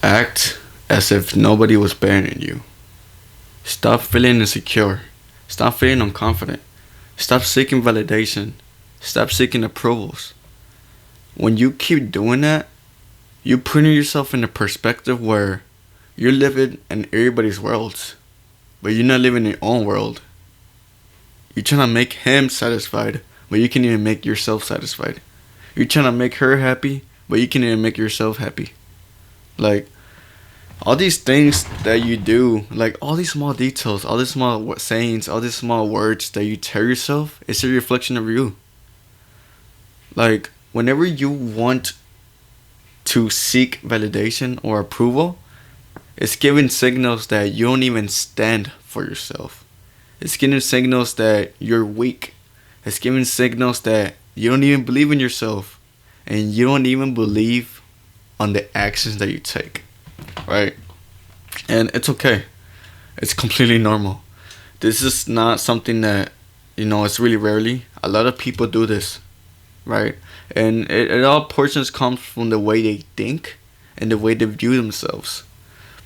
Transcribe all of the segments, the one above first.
Act as if nobody was better than you. Stop feeling insecure. Stop feeling unconfident. Stop seeking validation. Stop seeking approvals. When you keep doing that, you're putting yourself in a perspective where you're living in everybody's worlds, but you're not living in your own world. You're trying to make him satisfied, but you can't even make yourself satisfied. You're trying to make her happy, but you can't even make yourself happy. Like, all these things that you do, like all these small details, all these small sayings, all these small words that you tell yourself, it's a reflection of you. Like, whenever you want to seek validation or approval, it's giving signals that you don't even stand for yourself. It's giving signals that you're weak. It's giving signals that you don't even believe in yourself. And you don't even believe on the actions that you take. Right? And it's okay. It's completely normal. This is not something that, it's really rarely. A lot of people do this. Right? And it all portions comes from the way they think and the way they view themselves.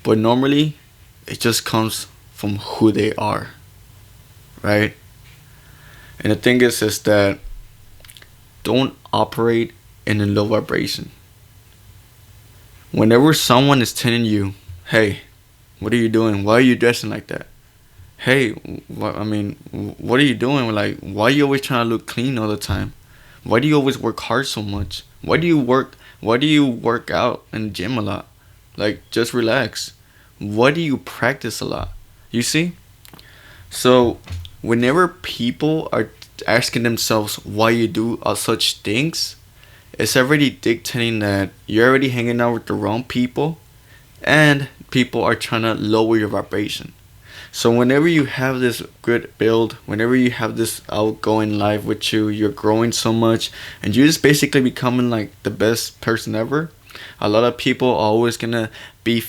But normally, it just comes from who they are. Right? And the thing is that don't operate in a low vibration. Whenever someone is telling you, hey, what are you doing? Why are you dressing like that? Hey, what are you doing? Like, why are you always trying to look clean all the time? Why do you always work hard so much? Why do you work out in the gym a lot? Like, just relax. Why do you practice a lot? You see? So, whenever people are asking themselves why you do such things, it's already dictating that you're already hanging out with the wrong people, and people are trying to lower your vibration. So whenever you have this good build, whenever you have this outgoing life with you, you're growing so much, and you're just basically becoming like the best person ever. A lot of people are always gonna be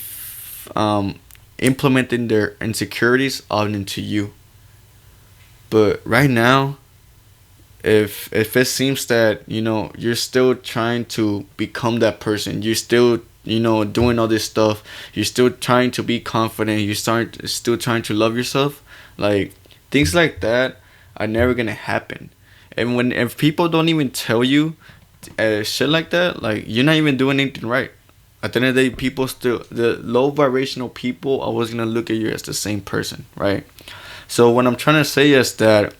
implementing their insecurities out into you. But right now, if it seems that you're still trying to become that person, you're still doing all this stuff, you're still trying to be confident, still trying to love yourself, like, things like that are never gonna happen. And if people don't even tell you shit like that, like, you're not even doing anything right. At the end of the day, the low vibrational people are always gonna look at you as the same person, right? So what I'm trying to say is that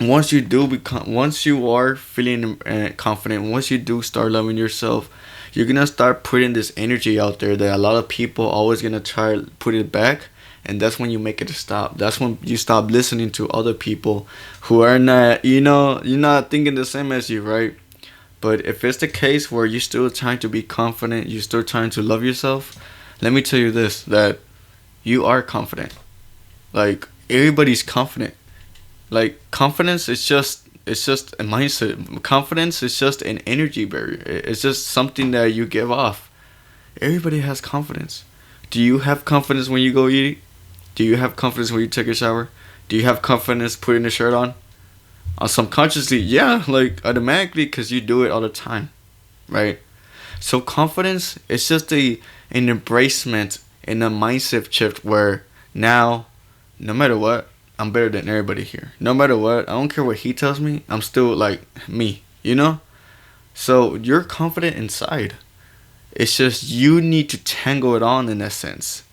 once you are feeling confident, once you do start loving yourself, you're gonna start putting this energy out there that a lot of people are always gonna try to put it back, and that's when you make it stop. That's when you stop listening to other people who are not, you're not thinking the same as you, right? But if it's the case where you're still trying to be confident, you're still trying to love yourself, let me tell you this, that you are confident. Like, everybody's confident. Like, confidence is just a mindset. Confidence is just an energy barrier. It's just something that you give off. Everybody has confidence. Do you have confidence when you go eat? Do you have confidence when you take a shower? Do you have confidence putting a shirt on? Subconsciously, yeah, like, automatically, because you do it all the time, right? So confidence is just an embracement and a mindset shift where now, no matter what, I'm better than everybody here. No matter what, I don't care what he tells me, I'm still like me, So you're confident inside. It's just you need to tangle it on in that sense.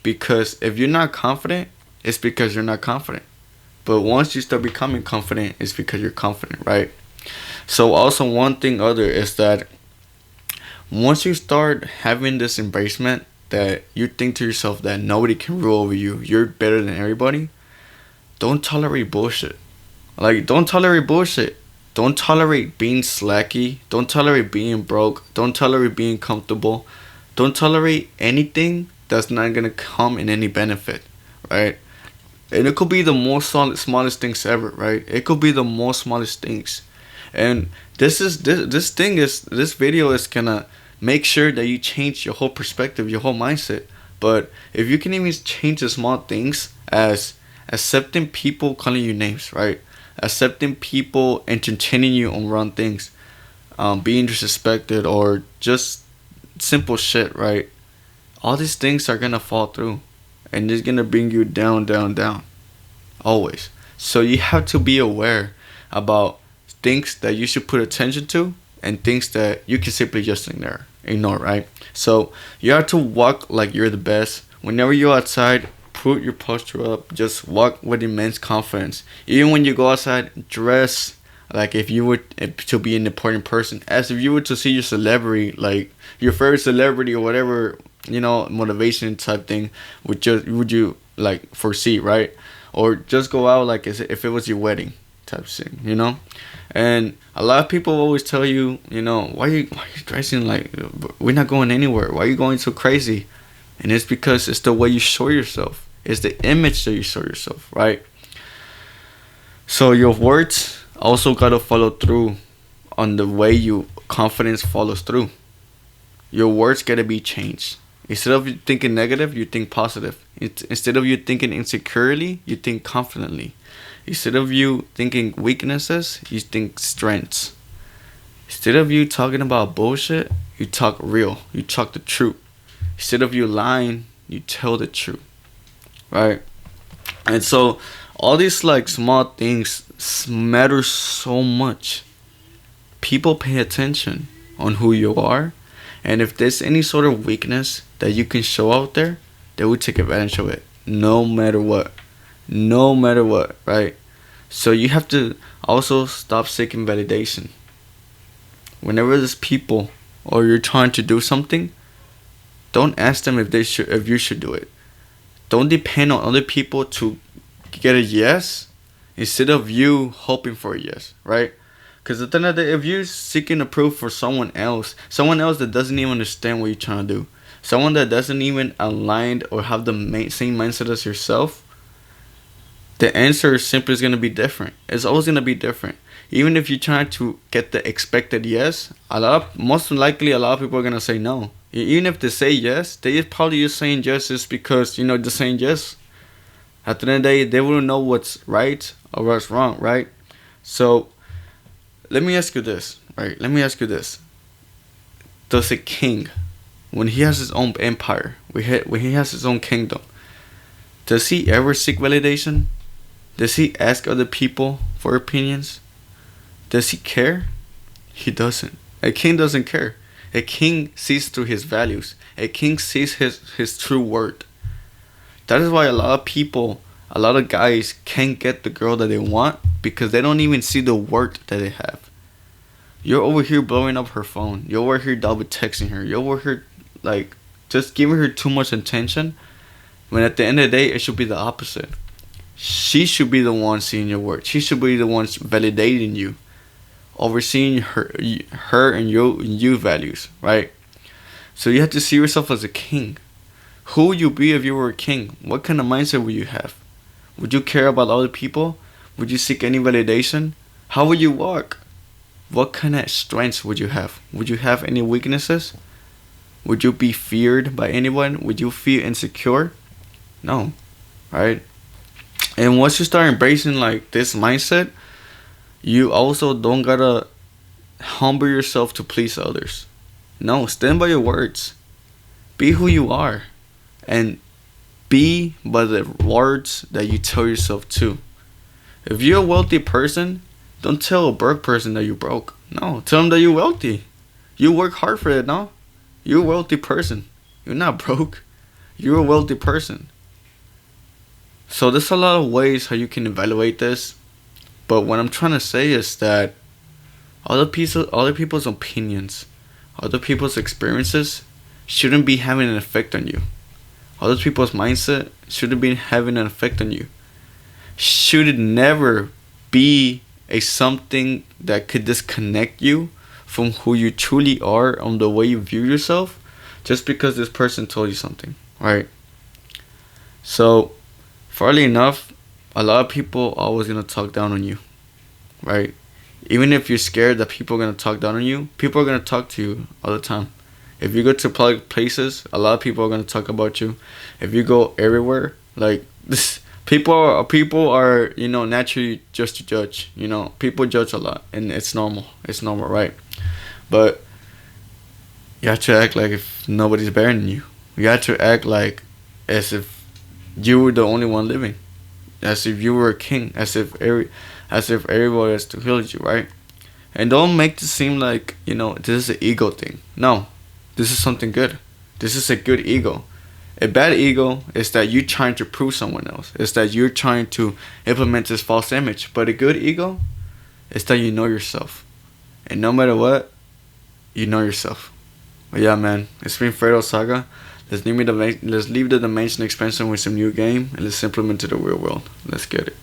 Because if you're not confident, it's because you're not confident. But once you start becoming confident, it's because you're confident, right? So also one thing other is that once you start having this embracement that you think to yourself that nobody can rule over you, you're better than everybody, don't tolerate bullshit. Like, don't tolerate bullshit. Don't tolerate being slacky. Don't tolerate being broke. Don't tolerate being comfortable. Don't tolerate anything that's not gonna come in any benefit, right? And it could be the most smallest things ever, right? It could be the most smallest things. And this video is gonna make sure that you change your whole perspective, your whole mindset. But if you can even change the small things, as accepting people calling you names, right? Accepting people entertaining you on wrong things, being disrespected, or just simple shit, right? all these things are gonna fall through, and it's gonna bring you down, down, down, always. So you have to be aware about things that you should put attention to and things that you can simply just ignore, right? So you have to walk like you're the best. Whenever you're outside, put your posture up. Just walk with immense confidence. Even when you go outside, dress like if you were to be an important person, as if you were to see your celebrity, like your favorite celebrity or whatever, motivation type thing. Would you like foresee, right? Or just go out like as if it was your wedding type thing. And a lot of people always tell you, why you dressing like we're not going anywhere? Why are you going so crazy? And it's because it's the way you show yourself. It's the image that you show yourself, right? So your words also gotta follow through on the way you confidence follows through. Your words gotta be changed. Instead of you thinking negative, you think positive. Instead of you thinking insecurely, you think confidently. Instead of you thinking weaknesses, you think strengths. Instead of you talking about bullshit, you talk real. You talk the truth. Instead of you lying, you tell the truth. Right? And so all these like small things matter so much. People pay attention on who you are, and if there's any sort of weakness that you can show out there, they will take advantage of it, no matter what. No matter what, right? So you have to also stop seeking validation. Whenever there's people or you're trying to do something, don't ask them if you should do it. Don't depend on other people to get a yes instead of you hoping for a yes, right? Because at the end of the day, if you're seeking approval for someone else that doesn't even understand what you're trying to do, someone that doesn't even align or have the same mindset as yourself, the answer simply is going to be different. It's always going to be different. Even if you're trying to get the expected yes, most likely a lot of people are going to say no. Even if they say yes, they probably just saying yes just because, they're saying yes. At the end of the day, they wouldn't know what's right or what's wrong, right? So, let me ask you this, right? Does a king, when he has his own empire, when he has his own kingdom, does he ever seek validation? Does he ask other people for opinions? Does he care? He doesn't. A king doesn't care. A king sees through his values. A king sees his true worth. That is why a lot of guys can't get the girl that they want because they don't even see the worth that they have. You're over here blowing up her phone. You're over here double texting her. You're over here like just giving her too much attention. When at the end of the day, it should be the opposite. She should be the one seeing your worth. She should be the one validating you, overseeing her and you values, right? So you have to see yourself as a king. Who would you be if you were a king? What kind of mindset would you have? Would you care about other people? Would you seek any validation? How would you walk? What kind of strengths would you have? Would you have any weaknesses? Would you be feared by anyone? Would you feel insecure? No, right? And once you start embracing like this mindset, you also don't gotta humble yourself to please others. No, stand by your words. Be who you are. And be by the words that you tell yourself to. If you're a wealthy person, don't tell a broke person that you're broke. No, tell them that you're wealthy. You work hard for it, no? You're a wealthy person. You're not broke. You're a wealthy person. So there's a lot of ways how you can evaluate this. But what I'm trying to say is that other people's opinions, other people's experiences shouldn't be having an effect on you. Other people's mindset shouldn't be having an effect on you. Should it never be a something that could disconnect you from who you truly are on the way you view yourself just because this person told you something, right? So, fairly enough, a lot of people are always going to talk down on you, right? Even if you're scared that people are going to talk down on you, people are going to talk to you all the time. If you go to public places, a lot of people are going to talk about you. If you go everywhere, like this, people are naturally just to judge. People judge a lot, and it's normal. It's normal, right? But you have to act like if nobody's better than you. You have to act like as if you were the only one living, as if you were a king, as if everybody has to heal you, right? And don't make this seem like, this is an ego thing. No, this is something good. This is a good ego. A bad ego is that you're trying to prove someone else. It's that you're trying to implement this false image. But a good ego is that you know yourself. And no matter what, you know yourself. But yeah, man, it's been Fredo Saga. Let's leave the dimension expansion with some new game, and let's implement to the real world. Let's get it.